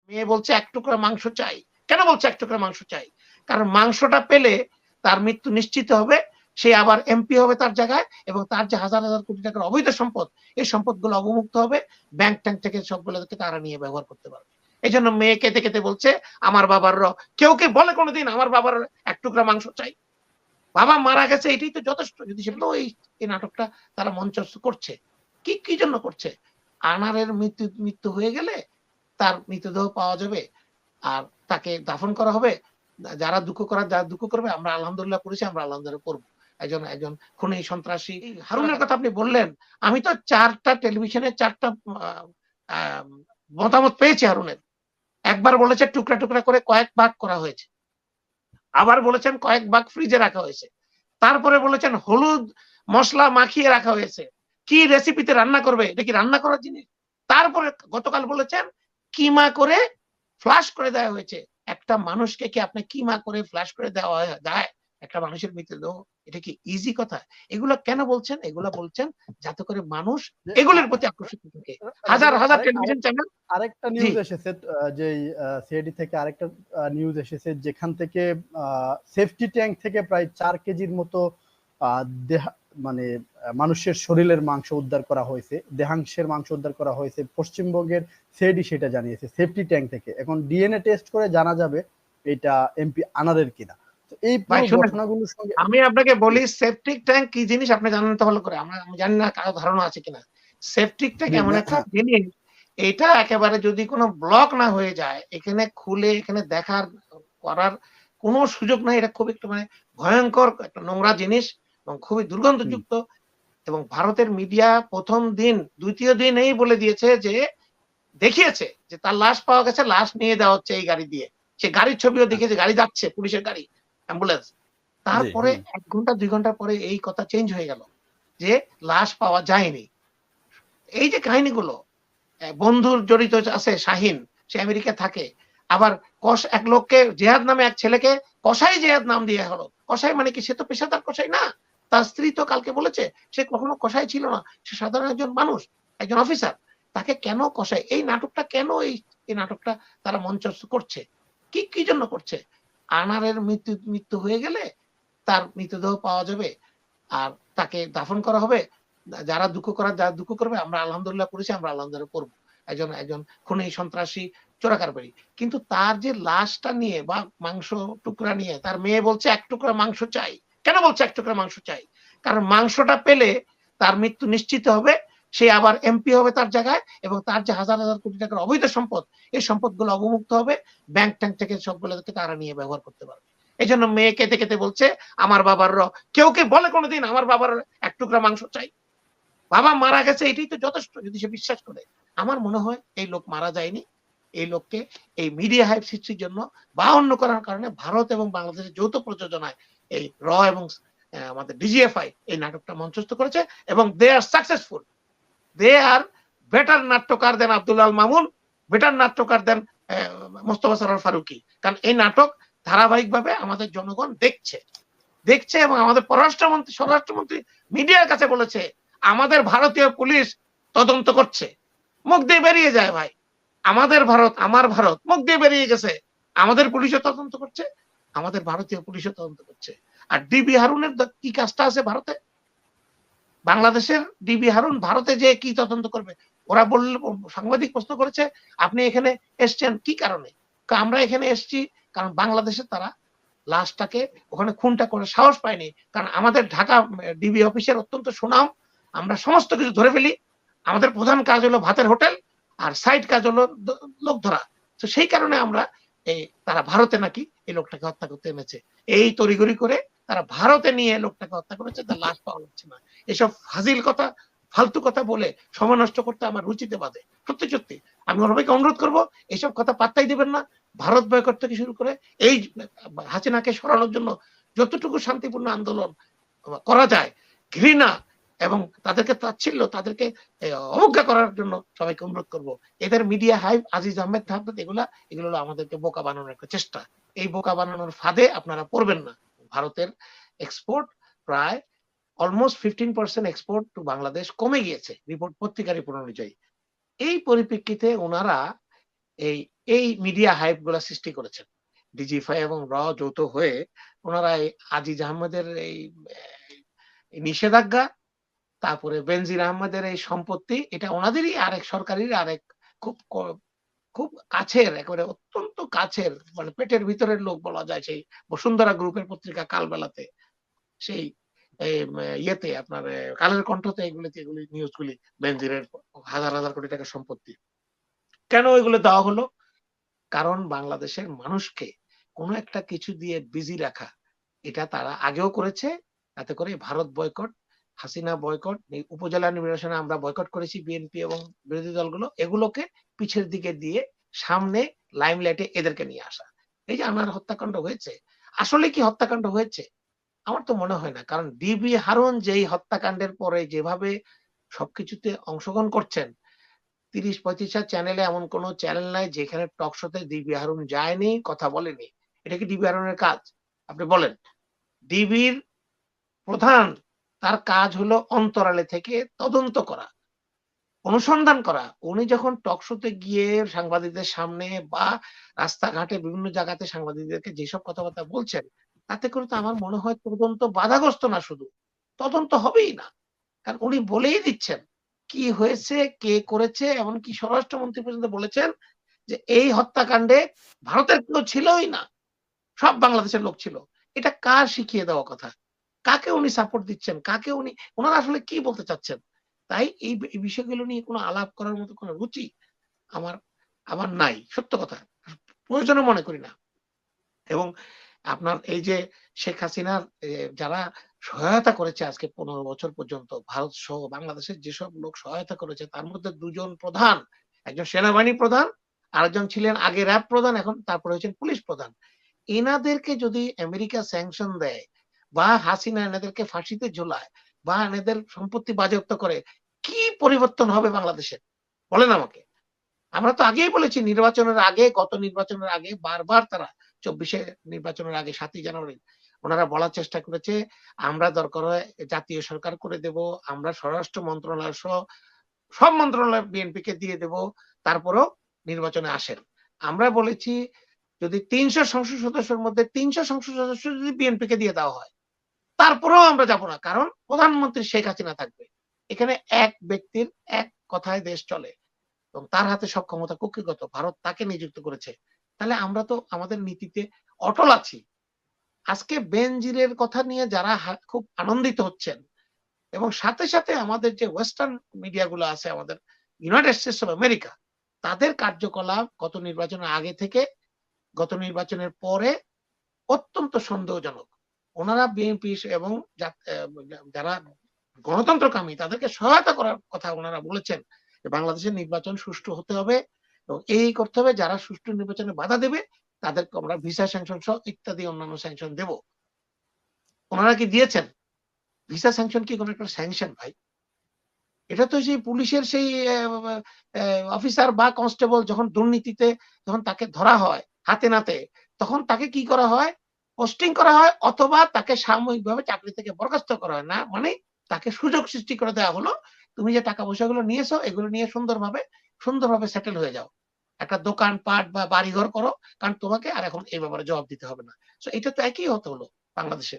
মেয়ে বলছে এক টুকরা মাংস চাই। কেন বলছে এক টুকরা মাংস চাই? কারণ মাংসটা পেলে তার মৃত্যু নিশ্চিত হবে, সে আবার এমপি হবে তার জায়গায়, এবং তার যে হাজার হাজার কোটি টাকার অবৈধ সম্পদ, এই সম্পদগুলো অবমুক্ত হবে, ব্যাংক ট্যাঙ্ক থেকে সবগুলোকে তারা নিয়ে ব্যবহার করতে পারবে। এই জন্য মেয়ে কেঁদে কেঁদে বলছে আমার বাবার কেউ কে বলে কোনোদিন আমার বাবার এক টুকরা মাংস চাই? বাবা মারা গেছে, এটাই তো যথেষ্ট। যদি সেগুলো এই নাটকটা তারা মঞ্চস্থ করছে, কি কি জন্য করছে? আনারের মৃত্যু হয়ে গেলে তার মৃতদেহ পাওয়া যাবে, আর তাকে দাফন করা হবে। যারা দুঃখ করবে, আমরা আলহামদুলিল্লাহ করেছি, আমরা আলহামদুলিল্লাহ করবো। একজন খুনি সন্ত্রাসী হারুনের কথা আপনি বললেন, আমি তো 4টা টেলিভিশনে 4টা মতামত পেয়েছি হারুনের। একবার বলেছে টুকরা টুকরা করে কয়েক ভাগ করা হয়েছে, আবার বলেছেন কয়েক ভাগ ফ্রিজে রাখা হয়েছে, তারপরে বলেছেন হলুদ মশলা মাখিয়ে রাখা হয়েছে। কি রেসিপিতে রান্না করবে, এটা কি রান্না করার জিনিস? তারপরে গতকাল বলেছেন কিমা করে ফ্লাশ করে দেওয়া হয়েছে। একটা মানুষকে কি আপনি কিমা করে ফ্লাশ করে দেওয়া যায়? একটা মানুষের মৃতদেহ, এটা কি ইজি কথা? এগুলো কেন বলছেন? এগুলা বলছেন যাতে করে মানুষ এগুলোর প্রতি আকর্ষিত থাকে। হাজার হাজার টেলিভিশন চ্যানেল। আরেকটা নিউজ এসেছে, যে সিআইডি থেকে আরেকটা নিউজ এসেছে, যেখান থেকে সেফটি ট্যাঙ্ক থেকে প্রায় 4 কেজির মতো মানে মানুষের শরীরের মাংস উদ্ধার করা হয়েছে, দেহাংশের মাংস উদ্ধার করা হয়েছে। পশ্চিমবঙ্গের সিআইডি সেটা জানিয়েছে সেফটি ট্যাঙ্ক থেকে। এখন ডিএনএ টেস্ট করে জানা যাবে এটা এমপি আনারের কিনা। এই ঘটনাগুলোর সঙ্গে আমি আপনাকে বলি সেপটিক ট্যাঙ্ক কি জিনিস আপনি জানেন তো ভালো করে, আমি জানি না কারো ধারণা আছে কিনা। সেপটিক ট্যাঙ্ক এমন একটা জিনিস, এটা একেবারে যদি কোনো ব্লক না হয়ে যায়, এখানে খুলে এখানে দেখার করার কোনো সুযোগ নাই। এটা খুব একটু মানে ভয়ঙ্কর একটা নোংরা জিনিস এবং খুবই দুর্গন্ধযুক্ত। এবং ভারতের মিডিয়া প্রথম দিন দ্বিতীয় দিন এই বলে দিয়েছে যে দেখিয়েছে যে তার লাশ পাওয়া গেছে, লাশ নিয়ে দেওয়া হচ্ছে এই গাড়ি দিয়ে। সে গাড়ির ছবিও দেখিয়েছে, গাড়ি যাচ্ছে, পুলিশের গাড়ি, অ্যাম্বুলেন্স। তারপরে 1 ঘন্টা 2 ঘন্টা পরে এই কথা চেঞ্জ হয়ে গেল যে লাশ পাওয়া যায়নি। এই যে কাহিনীগুলো, বন্ধুর জড়িত আছে শাহিন, সে আমেরিকা থাকে, আবার এক লোককে জেহাদ নামে এক ছেলেকে কসাই জেহাদ নাম দিয়ে হলো। কসাই মানে কি? সে তো পেশাদার কসাই না। তার স্ত্রী তো কালকে বলেছে সে কখনো কসাই ছিল না, সে সাধারণ একজন মানুষ, একজন অফিসার। তাকে কেন কসাই? এই নাটকটা কেন এই নাটকটা তারা মঞ্চস্থ করছে, কি কি জন্য করছে? আনারের মৃত্যু হয়ে গেলে তার মৃতদেহ পাওয়া যাবে, আর তাকে দাফন করা হবে। যারা দুঃখ করবে, আমরা আলহামদুলিল্লাহ করেছি, আমরা আলহামদুলিল্লাহ করবো। একজন খুনি সন্ত্রাসী চোরাকারবারি, কিন্তু তার যে লাশটা নিয়ে বা মাংস টুকরা নিয়ে তার মেয়ে বলছে এক টুকরা মাংস চাই। কেন বলছে এক টুকরা মাংস চাই? কারণ মাংসটা পেলে তার মৃত্যু নিশ্চিত হবে, সে আবার এমপি হবে তার জায়গায়, এবং তার যে হাজার হাজার কোটি টাকার অবৈধ সম্পদ, এই সম্পদগুলো অবমুক্ত হবে, ব্যাংক ট্যাঙ্ক থেকে সবগুলোকে তারা নিয়ে ব্যবহার করতে পারবে। এই জন্য মেয়ে কেঁদে কেঁদে বলছে আমার বাবার কেউ কে বলে কোনোদিন আমার বাবার এক টুকরা মাংস চাই? বাবা মারা গেছে, এটাই তো যথেষ্ট। যদি সে বিশ্বাস করে, আমার মনে হয় এই লোক মারা যায়নি। এই লোককে এই মিডিয়া হাইপ সৃষ্টির জন্য বা অন্য করার কারণে ভারত এবং বাংলাদেশের যৌথ প্রযোজনায় এই এবং আমাদের ডিজিএফআই এই নাটকটা মঞ্চস্থ করেছে, এবং দে আর সাকসেসফুল। দে আর বেটার নাট্যকার দেন আব্দুল আল মামুন, বেটার নাট্যকার দেন মোস্তফা সরোয়ার ফারুকী। কারণ এই নাটক ধারাবাহিকভাবে আমাদের জনগণ দেখছে এবং আমাদের স্বরাষ্ট্রমন্ত্রী মিডিয়ার কাছে বলেছে আমাদের ভারতীয় পুলিশ তদন্ত করছে। মুখ দিয়ে বেরিয়ে যায় ভাই, আমাদের ভারত, আমার ভারত, মুখ দিয়ে বেরিয়ে গেছে। আমাদের পুলিশও তদন্ত করছে, আমাদের ভারতীয় পুলিশও তদন্ত করছে। আর ডিবি হারুনের কি কাজটা আছে ভারতে? বাংলাদেশের ডিবি হারুন ভারতে যে কি তদন্ত করবে? ওরা বলল, সাংবাদিক প্রশ্ন করেছে আপনি এখানে এসছেন কি কারণে? আমরা এখানে এসছি কারণ বাংলাদেশে তারা লাশটাকে ওখানে খুনটা করে সাহস পায়নি। কারণ আমাদের ঢাকা ডিবি অফিসের অত্যন্ত সুনাম, আমরা সমস্ত কিছু ধরে ফেলি। আমাদের প্রধান কাজ হলো ভাতের হোটেল, আর সাইড কাজ হলো লোক ধরা। তো সেই কারণে আমরা তারা ভারতে নাকি এই লোকটাকে হত্যা করতে এনেছে। এই তড়িঘড়ি করে তারা ভারতে নিয়ে লোকটাকে হত্যা করেছে, তার লাশ পাওয়া যাচ্ছে না। এসব ফাজিল কথা, ফালতু কথা বলে সময় নষ্ট করতে আমার রুচিতে বাধে। সত্যি সত্যি আমি সবাইকে অনুরোধ করবো এইসব কথা পাত্তাই দেবেন না। ভারত বয়কট থেকে শুরু করে এই হাসিনাকে সরানোর জন্য যতটুকু শান্তিপূর্ণ আন্দোলন করা যায়, ঘৃণা এবং তাদেরকে তাচ্ছিল্য, তাদেরকে অবজ্ঞা করার জন্য সবাইকে অনুরোধ করবো। এদের মিডিয়া হাইপ, আজিজ আহমেদ থাকবে, এগুলো আমাদেরকে বোকা বানানোর একটা চেষ্টা। এই বোকা বানানোর ফাঁদে আপনারা পড়বেন না। ভারতের এক্সপোর্ট প্রায় অলমোস্ট 15% এক্সপোর্ট টু বাংলাদেশ কমে গিয়েছে রিপোর্ট, পত্রিকা রিপোর্ট অনুযায়ী। এই পরিপ্রেক্ষিতে ওনারা এই এই মিডিয়া হাইপ গুলা সৃষ্টি করেছেন। ডিজিফাই এবং র যৌথ হয়ে ওনারা এই আজিজ আহমেদের এই নিষেধাজ্ঞা, তারপরে বেনজির আহমেদের এই সম্পত্তি, এটা ওনাদেরই আরেক সরকারের আরেক খুব খুব কাছের, একেবারে অত্যন্ত কাছের, মানে পেটের ভিতরের লোক বলা যায়, সেই বসুন্ধরা গ্রুপের পত্রিকা কালবেলাতে, সেই ইয়েতে আপনার কালের কণ্ঠতে এগুলি নিউজগুলি বেনজিরের হাজার হাজার কোটি টাকার সম্পত্তি। কেন এগুলো দেওয়া হলো? কারণ বাংলাদেশের মানুষকে কোনো একটা কিছু দিয়ে বিজি রাখা, এটা তারা আগেও করেছে। তাতে করে ভারত বয়কট, হাসিনা বয়কট, এই উপজেলা নির্বাচনে আমরা বয়কট করেছি বিএনপি এবং বিরোধী দলগুলো, এগুলোকে পিছের দিকে দিয়ে সামনে লাইমলাইটে এদেরকে নিয়ে আসা। এই যে আমার হত্যাকাণ্ড হয়েছে, আসলে কি হত্যাকাণ্ড হয়েছে? আমার তো মনে হয় না। কারণ ডিবি হারুন যেই হত্যাকাণ্ডের পরে যেভাবে সবকিছুতে অংশগ্রহণ করছেন, ৩০-৩৫টা চ্যানেলে এমন কোন চ্যানেল নাই যেখানে টক শোতে ডিবি হারুন যায়নি, কথা বলেনি। এটা কি ডিবি হারুনের কাজ? আপনি বলেন। ডিবির প্রধান, তার কাজ হলো অন্তরালে থেকে তদন্ত করা, অনুসন্ধান করা। উনি যখন টক শোতে গিয়ে সাংবাদিকদের সামনে বা রাস্তাঘাটে বিভিন্ন জায়গাতে সাংবাদিকদেরকে যেসব কথাবার্তা বলছেন, তাতে করে তো আমার মনে হয় তদন্ত বাধাগ্রস্ত না শুধু, তদন্ত হবেই না। কারণ উনি বলেই দিচ্ছেন কি হয়েছে, কে করেছে, এমনকি স্বরাষ্ট্রমন্ত্রী পর্যন্ত বলেছেন যে এই হত্যাকাণ্ডে ভারতের কেউ ছিলই না, সব বাংলাদেশের লোক ছিল। এটা কার শিখিয়ে দেওয়া কথা? কাকে উনি সাপোর্ট দিচ্ছেন? কাকে উনারা আসলে কি বলতে চাচ্ছেন? তাই এই বিষয়গুলো নিয়ে কোনো আলাপ করার মতো কোনো রুচি আমার আমার নাই। সত্য কথা। প্রয়োজনও মনে করি না। এবং আপনার এই যে শেখ হাসিনার যারা সহায়তা করেছে আজকে ১৫ বছর পর্যন্ত, ভারত সহ বাংলাদেশের যেসব লোক সহায়তা করেছে, তার মধ্যে ২ জন প্রধান, একজন সেনাবাহিনী প্রধান, আরেকজন ছিলেন আগে র‍্যাব প্রধান, এখন তারপরে হয়েছেন পুলিশ প্রধান। এনাদেরকে যদি আমেরিকা স্যাংশন দেয় বা হাসিনা এনাদেরকে ফাঁসিতে ঝোলায় বা এনাদের সম্পত্তি বাজেয়াপ্ত করে, কি পরিবর্তন হবে বাংলাদেশের? বলেন আমাকে। আমরা তো আগেই বলেছি নির্বাচনের আগে, গত নির্বাচনের আগে বারবার তারা ২৪ এ নির্বাচনের আগে ৭ই জানুয়ারি উনারা বলার চেষ্টা করেছে, আমরা দরকার হয় জাতীয় সরকার করে দেব, আমরা স্বরাষ্ট্র মন্ত্রণালয় সহ সব মন্ত্রণালয় বিএনপিকে দিয়ে দেব, তারপরেও নির্বাচনে আসেন। আমরা বলেছি যদি ৩০০ সংসদ সদস্যের মধ্যে ৩০০ সংসদ সদস্য যদি বিএনপিকে দিয়ে দেওয়া হয়, তারপরেও আমরা যাব না। কারণ প্রধানমন্ত্রী শেখ হাসিনা থাকবে। এখানে এক ব্যক্তির এক কথায় দেশ চলে। এবং তার হাতে সব ক্ষমতা কক্ষিগত। ভারত তাকে নিযুক্ত করেছে। তাহলে আমরা তো আমাদের নীতিতে অটল আছি। আজকে বেনজিরের কথা নিয়ে যারা খুব আনন্দিত হচ্ছেন এবং সাথে, সাথে আমাদের যে ওয়েস্টার্ন মিডিয়া গুলো আছে, আমাদের ইউনাইটেড স্টেটস অফ আমেরিকা, তাদের কার্যকলাপ গত নির্বাচনের আগে থেকে গত নির্বাচনের পরে অত্যন্ত সন্দেহজনক। উনারা বিএনপি এবং যারা গণতন্ত্রকামী তাদেরকে সহায়তা করার কথা উনারা বলেছেন যে বাংলাদেশের নির্বাচন সুষ্ঠু হতে হবে এবং এই করতে হবে, যারা সুষ্ঠু নির্বাচনে বাধা দেবে তাদেরকে আমরা ভিসা স্যাংশন সহ ইত্যাদি অন্যান্য স্যাংশন দেব। ওনারা কি দিয়েছেন? ভিসা স্যাংশন কি কোনো একটা স্যাংশন ভাই? এটা তো সেই পুলিশের সেই অফিসার বা কনস্টেবল যখন দুর্নীতিতে যখন তাকে ধরা হয় হাতে নাতে, তখন তাকে কি করা হয়? পোস্টিং করা হয় অথবা তাকে সাময়িকভাবে চাকরি থেকে বরখাস্ত করা হয়। না মানে তাকে সুযোগ সৃষ্টি করে দেওয়া হলো। তুমি যে টাকা পয়সাগুলো নিয়েছো এগুলো নিয়ে সুন্দরভাবে সেটেল হয়ে যাও। একটা দোকানপাট বা বাড়িঘর করো। কারণ তোমাকে আর এখন এই ব্যাপারে জবাব দিতে হবে না। সো এটা তো একই হতে হলো বাংলাদেশে।